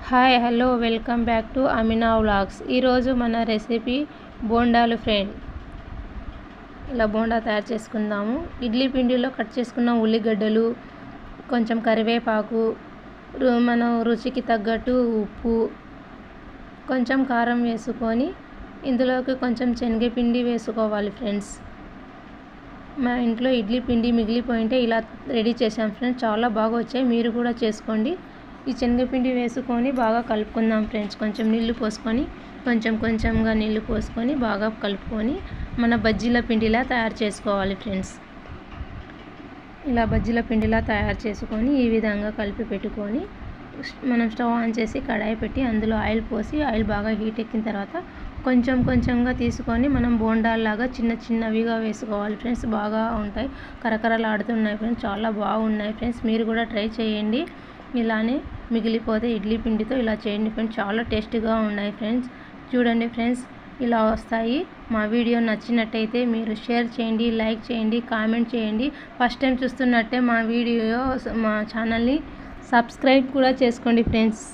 Hi hello welcome back to amino vlogs. ఈరోజు మన recipe బోండాలు ఫ్రెండ్. ఇలా బోండా తయారు చేసుకుందాము. ఇడ్లీ పిండిలో కట్ చేసుకున్న ఉల్లిగడ్డలు, కొంచెం కరివేపాకు, మన రుచికి తగ్గట్టు ఉప్పు, కొంచెం కారం వేసుకొని ఇందులోకి కొంచెం శనగపిండి వేసుకోవాలి ఫ్రెండ్స్. మా ఇంట్లో ఇడ్లీ పిండి మిగిలిపోయింటే ఇలా రెడీ చేసాం ఫ్రెండ్స్. చాలా బాగా వచ్చాయి, మీరు కూడా చేసుకోండి. ఈ శనగపిండి వేసుకొని బాగా కలుపుకుందాం ఫ్రెండ్స్. కొంచెం నీళ్లు పోసుకొని కొంచెంగా నీళ్లు పోసుకొని బాగా కలుపుకొని మన బజ్జీల పిండిలా తయారు చేసుకోవాలి ఫ్రెండ్స్. ఇలా బజ్జీల పిండిలా తయారు చేసుకొని ఈ విధంగా కలిపి పెట్టుకొని మనం స్టవ్ ఆన్ చేసి కడాయి పెట్టి అందులో ఆయిల్ పోసి ఆయిల్ బాగా హీట్ ఎక్కిన తర్వాత కొంచెంగా తీసుకొని మనం బోండాల్లాగా చిన్నవిగా వేసుకోవాలి ఫ్రెండ్స్. బాగా ఉంటాయి, కరకరలాడుతున్నాయి ఫ్రెండ్స్, చాలా బాగున్నాయి ఫ్రెండ్స్. మీరు కూడా ట్రై చేయండి. ఇలానే మిగిలిపోతే ఇడ్లీ పిండితో ఇలా చేయండి ఫ్రెండ్స్, చాలా టేస్టీగా ఉన్నాయి ఫ్రెండ్స్. చూడండి ఫ్రెండ్స్, ఇలా వస్తాయి. మా వీడియో నచ్చినట్టయితే మీరు షేర్ చేయండి, లైక్ చేయండి, కామెంట్ చేయండి. ఫస్ట్ టైం చూస్తున్నట్టే మా ఛానల్ని సబ్స్క్రైబ్ కూడా చేసుకోండి ఫ్రెండ్స్.